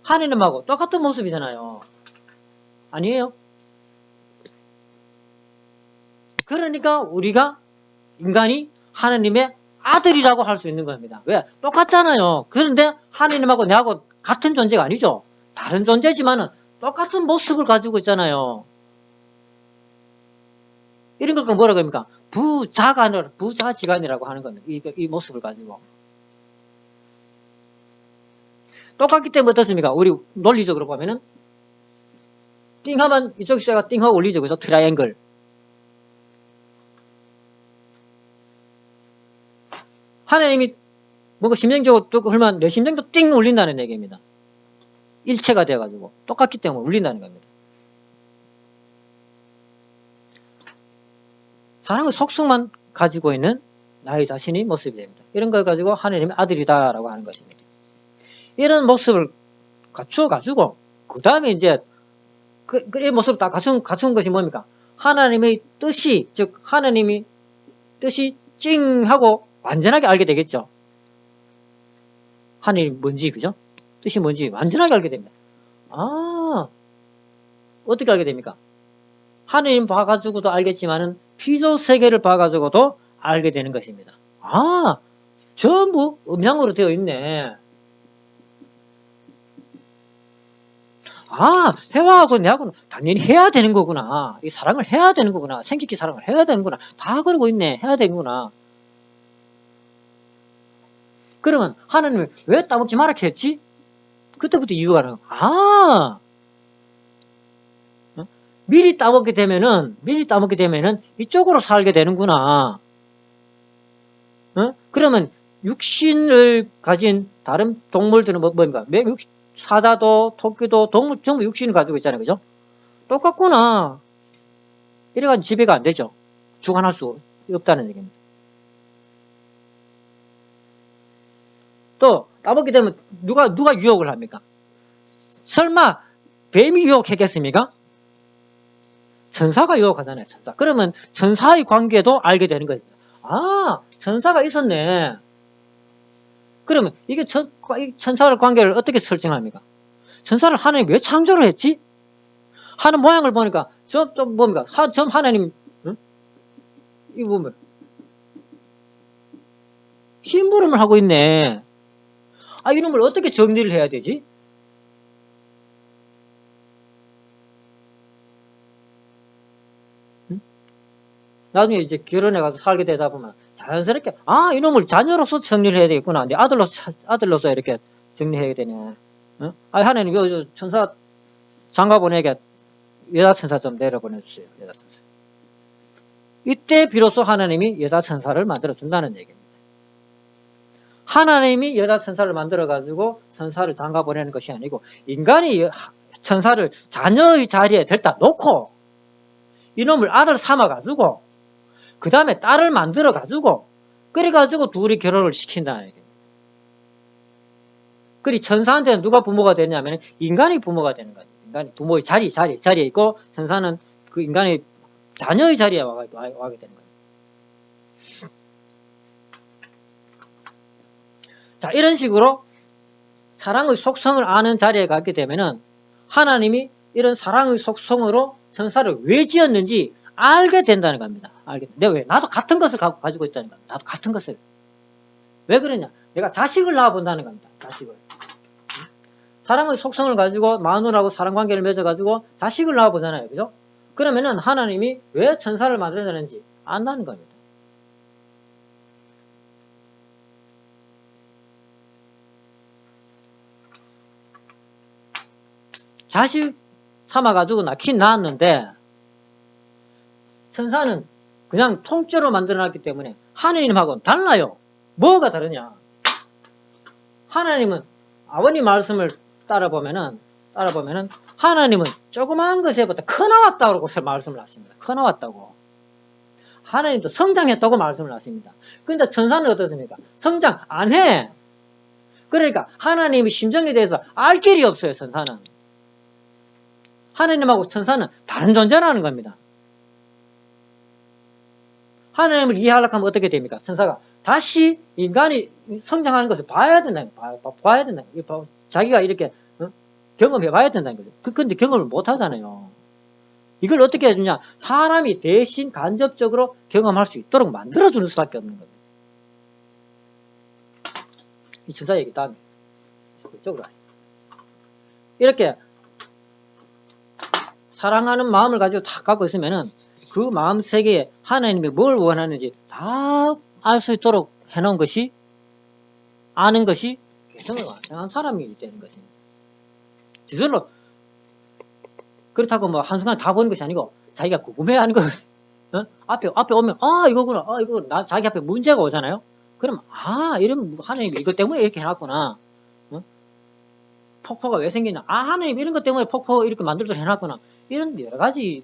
하나님하고 똑같은 모습이잖아요. 아니에요? 그러니까 우리가 인간이 하나님의 아들이라고 할 수 있는 겁니다. 왜? 똑같잖아요. 그런데 하나님하고 내하고 같은 존재가 아니죠. 다른 존재지만은 똑같은 모습을 가지고 있잖아요. 이런 걸 뭐라고 합니까? 부자지간이라고 하는 겁니다. 이 모습을 가지고. 똑같기 때문에 어떻습니까? 우리 논리적으로 보면은 띵 하면 이쪽 쇠가 띵 하고 올리죠. 그죠? 트라이앵글. 하나님이 뭔가 심정적으로 뚝 흘면 내 심정도 띵 울린다는 얘기입니다. 일체가 되어가지고 똑같기 때문에 울린다는 겁니다. 사랑의 속성만 가지고 있는 나의 자신이 모습이 됩니다. 이런 걸 가지고 하나님의 아들이다라고 하는 것입니다. 이런 모습을 갖추어가지고 그 다음에 이제 이 모습을 다 갖춘 것이 뭡니까? 하나님의 뜻이, 즉 하나님이 뜻이 찡 하고 완전하게 알게 되겠죠. 하나님이 뭔지, 그죠? 뜻이 뭔지 완전하게 알게 됩니다. 아, 어떻게 알게 됩니까? 하나님 봐가지고도 알겠지만은 피조 세계를 봐가지고도 알게 되는 것입니다. 아, 전부 음양으로 되어 있네. 아, 해와하고 내하고는 당연히 해야 되는 거구나. 이 사랑을 해야 되는 거구나. 생식기 사랑을 해야 되는구나. 다 그러고 있네. 해야 되는구나. 그러면 하나님이 왜 따먹지 말라 했지? 그때부터 이유가 나요. 아, 미리 따먹게 되면은 이쪽으로 살게 되는구나. 그러면 육신을 가진 다른 동물들은 뭡니까? 사자도, 토끼도, 동물 전부 육신을 가지고 있잖아요. 그죠? 똑같구나. 이래가지고 지배가 안 되죠. 주관할 수 없다는 얘기입니다. 또 따먹게 되면 누가 유혹을 합니까? 설마 뱀이 유혹했겠습니까? 천사가 유혹하잖아요. 천사. 그러면 천사의 관계도 알게 되는 겁니다. 아, 천사가 있었네. 그러면 이게 천사의 관계를 어떻게 설정합니까? 천사를 하나님이 왜 창조를 했지? 하는 모양을 보니까 뭡니까? 하나님, 응? 이거 보면 심부름을 하고 있네. 아, 이놈을 어떻게 정리를 해야 되지? 응? 나중에 이제 결혼해가서 살게 되다 보면 자연스럽게, 아, 이놈을 자녀로서 정리를 해야 되겠구나. 내 아들로서 이렇게 정리해야 되네. 응? 아, 하나님, 요 천사 장가 보내게 여자 천사 좀 내려보내주세요. 여자 천사. 이때 비로소 하나님이 여자 천사를 만들어준다는 얘기입니다. 하나님이 여자 천사를 만들어가지고 천사를 장가 보내는 것이 아니고 인간이 천사를 자녀의 자리에 들다 놓고 이놈을 아들 삼아가지고 그 다음에 딸을 만들어가지고 그래가지고 둘이 결혼을 시킨다는 얘기입니다. 그리 천사한테는 누가 부모가 되냐면 인간이 부모가 되는 거예요. 인간이 부모의 자리에 있고 천사는 그 인간의 자녀의 자리에 와게 되는 거예요. 자, 이런 식으로 사랑의 속성을 아는 자리에 가게 되면은 하나님이 이런 사랑의 속성으로 천사를 왜 지었는지 알게 된다는 겁니다. 나도 같은 것을 가지고 있다는 겁니다. 나도 같은 것을. 왜 그러냐? 내가 자식을 낳아본다는 겁니다. 자식을. 사랑의 속성을 가지고 마누라하고 사랑관계를 맺어가지고 자식을 낳아보잖아요. 그죠? 그러면은 하나님이 왜 천사를 만들었는지 안다는 겁니다. 자식 삼아가지고 낳았는데 천사는 그냥 통째로 만들어놨기 때문에 하나님하고는 달라요. 뭐가 다르냐? 하나님은 아버님 말씀을 따라보면은 하나님은 조그마한 것에부터 커 나왔다고 말씀을 하십니다. 커 나왔다고. 하나님도 성장했다고 말씀을 하십니다. 근데 천사는 어떻습니까? 성장 안 해. 그러니까 하나님의 심정에 대해서 알 길이 없어요. 천사는. 하나님하고 천사는 다른 존재라는 겁니다. 하나님을 이해하려고 하면 어떻게 됩니까? 천사가 다시 인간이 성장하는 것을 봐야 된다. 봐야 된다. 자기가 이렇게 경험해 봐야 된다는 거죠. 근데 경험을 못 하잖아요. 이걸 어떻게 해주냐? 사람이 대신 간접적으로 경험할 수 있도록 만들어주는 수밖에 없는 겁니다. 이 천사 얘기 다음에 그쪽으로 이렇게 사랑하는 마음을 가지고 다 갖고 있으면은 그 마음 세계에 하나님이 뭘 원하는지 다 알 수 있도록 해놓은 것이 아는 것이 개성을 완성한 사람이 되는 것입니다. 저절로 그렇다고 뭐 한순간 다 보는 것이 아니고 자기가 궁금해하는 거 앞에 오면 이거구나 이거 자기 앞에 문제가 오잖아요. 그럼 이런 하나님이 이것 때문에 이렇게 해놨구나. 폭포가 왜 생기냐? 하나님 이런 것 때문에 폭포 이렇게 만들도록 해놨구나. 이런 여러 가지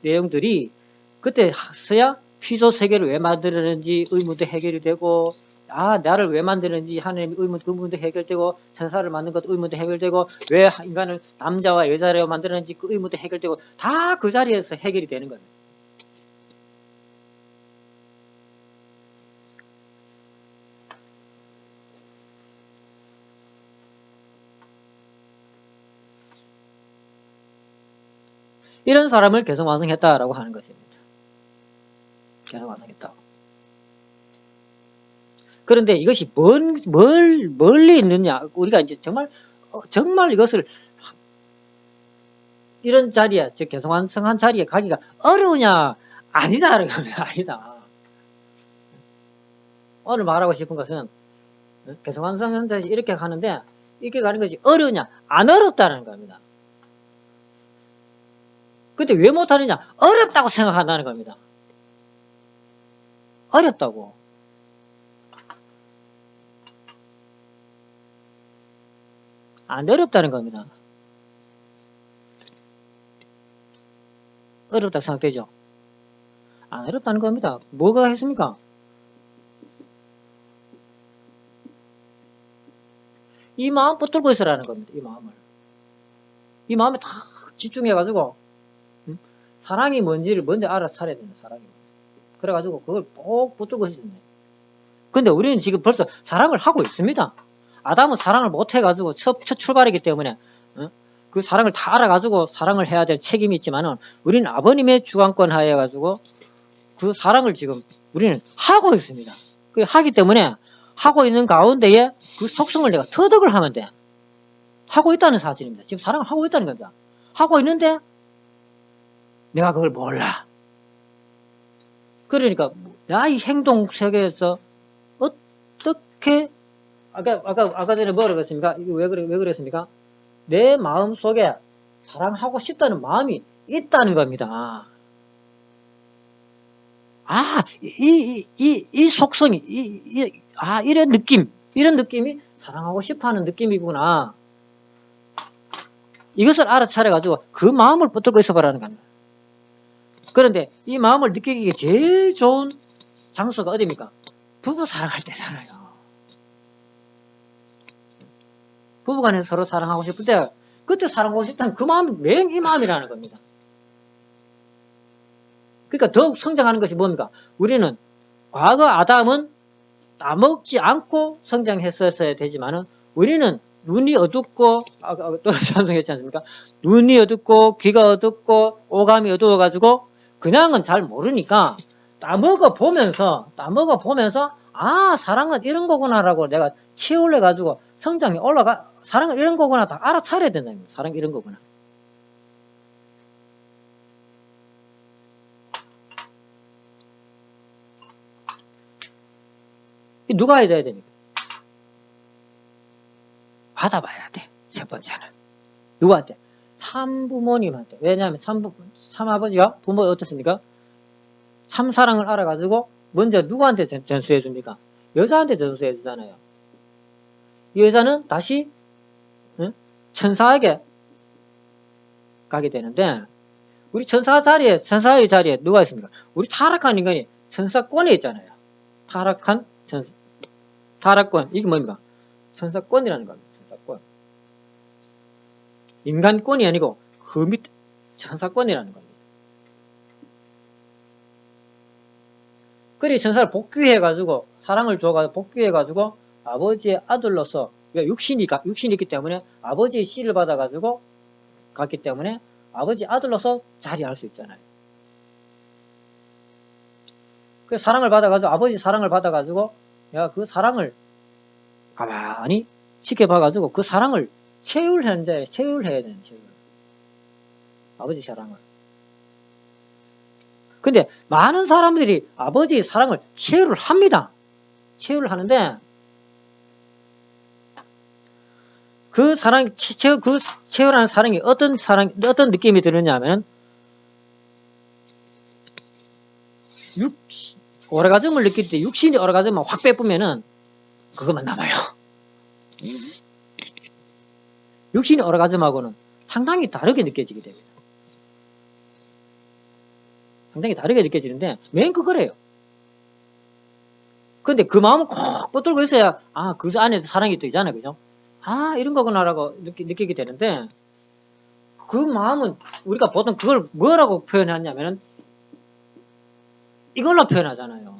내용들이 그때 서야 피조 세계를 왜 만들었는지 의문도 해결이 되고 나를 왜 만드는지 하나님의 의문, 그 부분도 해결되고, 천사를 만든 것도 의문도 해결되고, 왜 인간을 남자와 여자로 만드는지 그 의문도 해결되고, 다 그 자리에서 해결이 되는 거예요. 이런 사람을 개성완성했다라고 하는 것입니다. 개성완성했다. 그런데 이것이 멀리 있느냐, 우리가 이제 정말 이것을 이런 자리에, 즉 개성완성한 자리에 가기가 어려우냐? 아니다라는 겁니다. 아니다. 오늘 말하고 싶은 것은 개성완성한 자리에 이렇게 가는데, 이렇게 가는 것이 어려우냐? 안 어렵다는 겁니다. 근데 왜 못하느냐? 어렵다고 생각한다는 겁니다. 어렵다고. 안 어렵다는 겁니다. 어렵다고 생각되죠? 안 어렵다는 겁니다. 뭐가 했습니까? 이 마음 붙들고 있으라는 겁니다. 이 마음을. 이 마음에 다 집중해가지고 사랑이 뭔지를 먼저 알아차려야 된다. 사랑이 뭔지. 그래가지고 그걸 꼭 붙들고 있어야 된다. 근데 우리는 지금 벌써 사랑을 하고 있습니다. 아담은 사랑을 못해가지고 첫 출발이기 때문에 그 사랑을 다 알아가지고 사랑을 해야 될 책임이 있지만은, 우리는 아버님의 주관권 하에 가지고 그 사랑을 지금 우리는 하고 있습니다. 그 하기 때문에 하고 있는 가운데에 그 속성을 내가 터득을 하면 돼. 하고 있다는 사실입니다. 지금 사랑을 하고 있다는 겁니다. 하고 있는데 내가 그걸 몰라. 그러니까 나의 행동 세계에서 어떻게 아까 전에 뭐라고 그랬습니까? 이거 왜 그랬습니까? 내 마음 속에 사랑하고 싶다는 마음이 있다는 겁니다. 이 속성이, 이런 느낌이 사랑하고 싶어 하는 느낌이구나. 이것을 알아차려가지고 그 마음을 붙들고 있어 보라는 겁니다. 그런데 이 마음을 느끼기에 제일 좋은 장소가 어디입니까? 부부 사랑할 때잖아요. 부부간에 서로 사랑하고 싶을 때, 그때 사랑하고 싶다면 그 마음이 맨 이 마음이라는 겁니다. 그러니까 더욱 성장하는 것이 뭡니까? 우리는 과거 아담은 따먹지 않고 성장했었어야 되지만은, 우리는 눈이 어둡고, 또 찬송했지 않습니까? 눈이 어둡고, 귀가 어둡고, 오감이 어두워가지고, 그냥은 잘 모르니까, 따먹어 보면서, 사랑은 이런 거구나라고 내가 채울래가지고 성장이 사랑은 이런 거구나 다 알아차려야 된다는 거예요. 사랑이 이런 거구나. 누가 해줘야 됩니까? 받아봐야 돼. 첫 번째는. 누구한테? 참부모님한테. 왜냐하면 참아버지가 부모 어떻습니까? 참 사랑을 알아가지고 먼저 누구한테 전수해 줍니까? 여자한테 전수해 주잖아요. 이 여자는 다시 천사에게 가게 되는데, 우리 천사의 자리에 누가 있습니까? 우리 타락한 인간이 천사권에 있잖아요. 타락권. 이게 뭡니까? 천사권이라는 겁니다. 천사권. 인간권이 아니고 그 밑 천사권이라는 겁니다. 그리 천사를 복귀해가지고, 사랑을 줘가지고 복귀해가지고 아버지의 아들로서, 육신이 있기 때문에 아버지의 씨를 받아가지고 갔기 때문에 아버지 아들로서 자리할 수 있잖아요. 그래서 사랑을 받아가지고, 아버지 사랑을 받아가지고 내가 그 사랑을 가만히 지켜봐가지고 그 사랑을 채울해야 되는, 채울. 아버지 사랑을. 근데 많은 사람들이 아버지의 사랑을 채울을 합니다. 채울을 하는데, 그 채울하는 사랑이 어떤 느낌이 드느냐 하면, 오라가즘을 느낄 때 육신이 오라가즘만 확 빼쁘면은 그것만 남아요. 육신이 오라가즘하고는 상당히 다르게 느껴지게 됩니다. 상당히 다르게 느껴지는데, 맨 그거래요. 근데 그 마음을 꼭 붙들고 있어야, 아, 그 안에 사랑이 또 있잖아요. 그죠? 아, 이런 거구나라고 느끼게 되는데, 그 마음은 우리가 보통 그걸 뭐라고 표현하냐면은, 이걸로 표현하잖아요.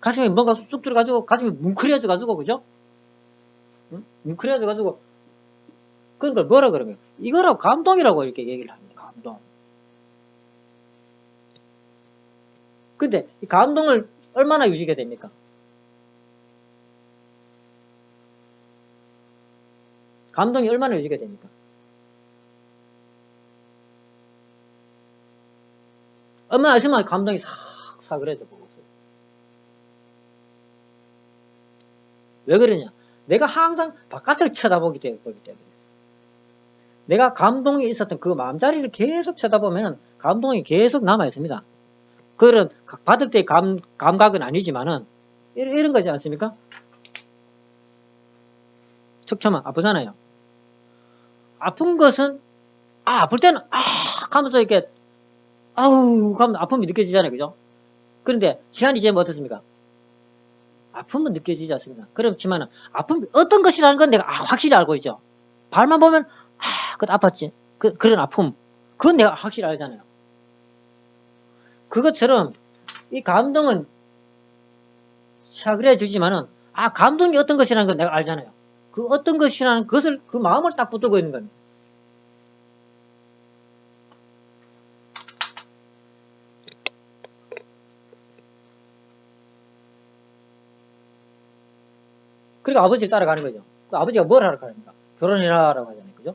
가슴에 뭔가 쑥 들어가지고, 가슴이 뭉클해져가지고, 그죠? 응? 뭉클해져가지고, 그런 걸 뭐라 그러면, 이거라고 감동이라고 이렇게 얘기를 합니다. 감동. 근데 이 감동을 얼마나 유지가 됩니까? 감동이 얼마나 유지가 됩니까? 얼마나 있으면 감동이 싹 사그려져 보고 있어요. 왜 그러냐? 내가 항상 바깥을 쳐다보기 때문에. 내가 감동이 있었던 그 마음자리를 계속 쳐다보면 감동이 계속 남아 있습니다. 그런 받을 때의 감각은 아니지만은 이런 거지 않습니까? 척추만 아프잖아요. 아픈 것은 아플 때는 하면서 이렇게 아우 하면 아픔이 느껴지잖아요. 그죠? 그런데 시간이 지나면 어떻습니까? 아픔은 느껴지지 않습니다. 그렇지만은 아픔이 어떤 것이라는 건 내가 확실히 알고 있죠. 발만 보면 그것 아팠지. 그런 아픔. 그건 내가 확실히 알잖아요. 그것처럼 이 감동은 사그려지지만은 감동이 어떤 것이라는 건 내가 알잖아요. 그 어떤 것이라는 것을 그 마음을 딱 붙들고 있는 겁니다. 그러니까 아버지를 따라가는 거죠. 그 아버지가 뭘 하러 가니까 결혼해라라고 하잖아요. 그죠?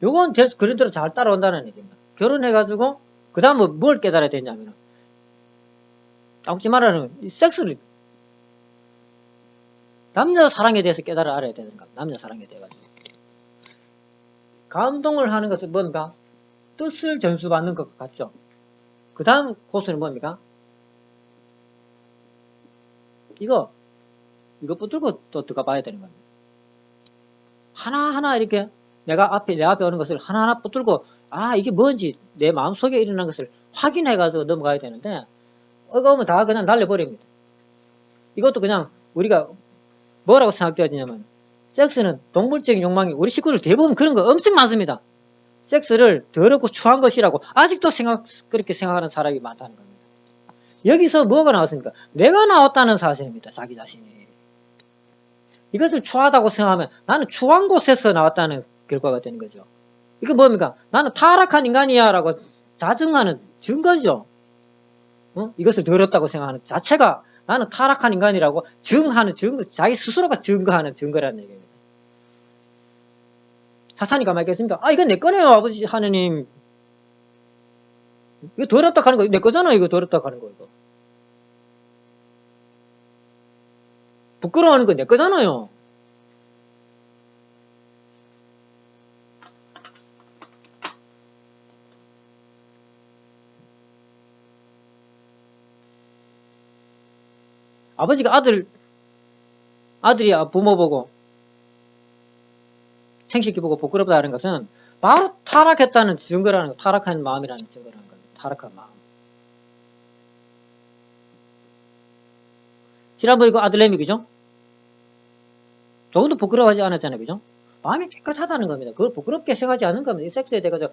요건 그런대로 잘 따라온다는 얘기입니다. 결혼해가지고 그 다음은 뭘 깨달아야 되냐면 따먹지 말라는 섹스를 남자 사랑에 대해서 깨달아 알아야 되는 겁니다. 남자 사랑에 대해 가지고 감동을 하는 것은 뭡니까? 뜻을 전수받는 것 같죠. 그 다음 코스는 뭡니까? 이거 붙들고 또 들어가 봐야 되는 겁니다. 하나하나 이렇게 내 앞에 오는 것을 하나하나 붙들고 이게 뭔지 내 마음속에 일어난 것을 확인해가지고 넘어가야 되는데 이거 오면 다 그냥 날려버립니다. 이것도 그냥 우리가 뭐라고 생각되어지냐면 섹스는 동물적인 욕망이 우리 식구들 대부분 그런 거 엄청 많습니다. 섹스를 더럽고 추한 것이라고 아직도 그렇게 생각하는 사람이 많다는 겁니다. 여기서 뭐가 나왔습니까? 내가 나왔다는 사실입니다. 자기 자신이. 이것을 추하다고 생각하면 나는 추한 곳에서 나왔다는 결과가 되는 거죠. 이거 뭡니까? 나는 타락한 인간이야 라고 자증하는 증거죠. 이것을 더럽다고 생각하는 자체가 나는 타락한 인간이라고 증하는 증거, 자기 스스로가 증거하는 증거라는 얘기입니다. 사탄이 가만히 있겠습니까? 이건 내 거네요, 아버지 하느님. 이거 더럽다 하는 거, 내 거잖아, 이거 더럽다 하는 거, 이거. 부끄러워하는 거 내 거잖아요. 아버지가 아들이 부모 보고 생식기 보고 부끄럽다는 것은 바로 타락했다는 증거라는 거, 타락한 마음이라는 증거라는 겁니다. 타락한 마음. 지난번 이거 아들내미 그죠? 조금도 부끄러워하지 않았잖아요. 그죠? 마음이 깨끗하다는 겁니다. 그걸 부끄럽게 생각하지 않는 겁니다. 이 섹스에 대해서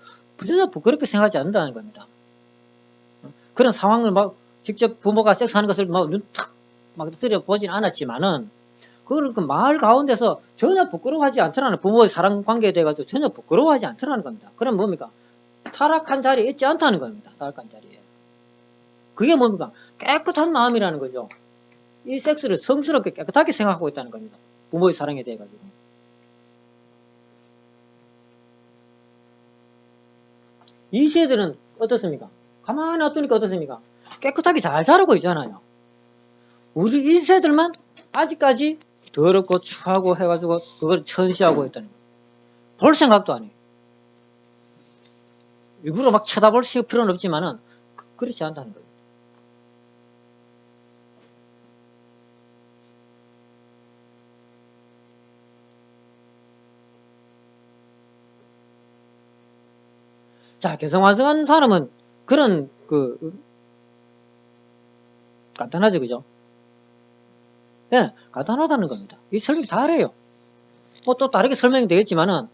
전혀 부끄럽게 생각하지 않는다는 겁니다. 그런 상황을 직접 부모가 섹스하는 것을 눈 탁 들여보진 않았지만은 그걸 그 마을 가운데서 전혀 부끄러워하지 않더라는 부모의 사랑 관계에 대해 가지고 전혀 부끄러워하지 않더라는 겁니다. 그럼 뭡니까? 타락한 자리에 있지 않다는 겁니다. 타락한 자리에. 그게 뭡니까? 깨끗한 마음이라는 거죠. 이 섹스를 성스럽게 깨끗하게 생각하고 있다는 겁니다. 부모의 사랑에 대해 가지고. 이 세대는 어떻습니까? 가만히 놔두니까 어떻습니까? 깨끗하게 잘 자라고 있잖아요. 우리 1세들만 아직까지 더럽고 추하고 해가지고 그걸 천시하고 있다는 거예요. 볼 생각도 안 해요. 일부러 막 쳐다볼 필요는 없지만은 그렇지 않다는 거예요. 자, 개성화성한 사람은 그런 간단하죠, 그죠? 예, 간단하다는 겁니다. 이 설명 다 알아요. 뭐 또 다르게 설명이 되겠지만은,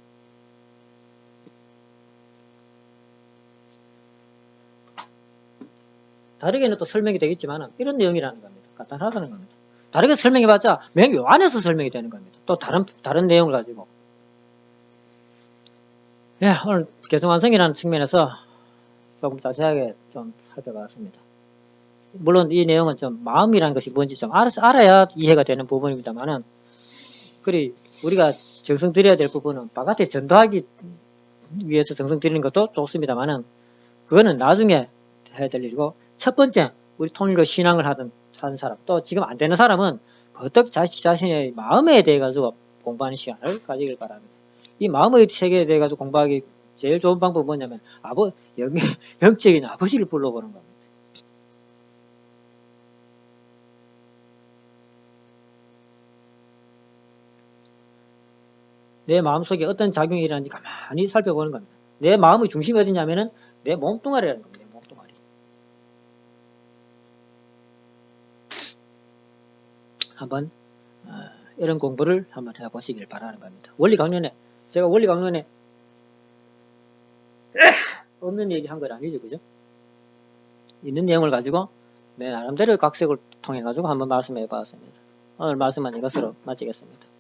다르게는 또 설명이 되겠지만은, 이런 내용이라는 겁니다. 간단하다는 겁니다. 다르게 설명해봤자, 요 안에서 설명이 되는 겁니다. 또 다른 내용을 가지고. 예, 오늘 개성완성이라는 측면에서 조금 자세하게 좀 살펴봤습니다. 물론 이 내용은 좀 마음이라는 것이 뭔지 좀 알아야 이해가 되는 부분입니다만은, 그리 우리가 정성 들여야 될 부분은 바깥에 전도하기 위해서 정성 들이는 것도 좋습니다만은, 그거는 나중에 해야 될 일이고, 첫 번째 우리 통일교 신앙을 하는 사람, 또 지금 안 되는 사람은 버뜩 자신의 마음에 대해 가지고 공부하는 시간을 가지길 바랍니다. 이 마음의 세계에 대해 가지고 공부하기 제일 좋은 방법은 뭐냐면 영적인 아버지를 불러보는 겁니다. 내 마음속에 어떤 작용이 일어나는지 가만히 살펴보는 겁니다. 내 마음의 중심이 어디냐면은 내 몸뚱아리라는 겁니다. 내 몸뚱아리. 한번 이런 공부를 한번 해보시길 바라는 겁니다. 제가 원리 강론에 없는 얘기 한 건 아니죠, 그죠? 있는 내용을 가지고 내 나름대로 각색을 통해 가지고 한번 말씀해 봤습니다. 오늘 말씀은 이것으로 마치겠습니다.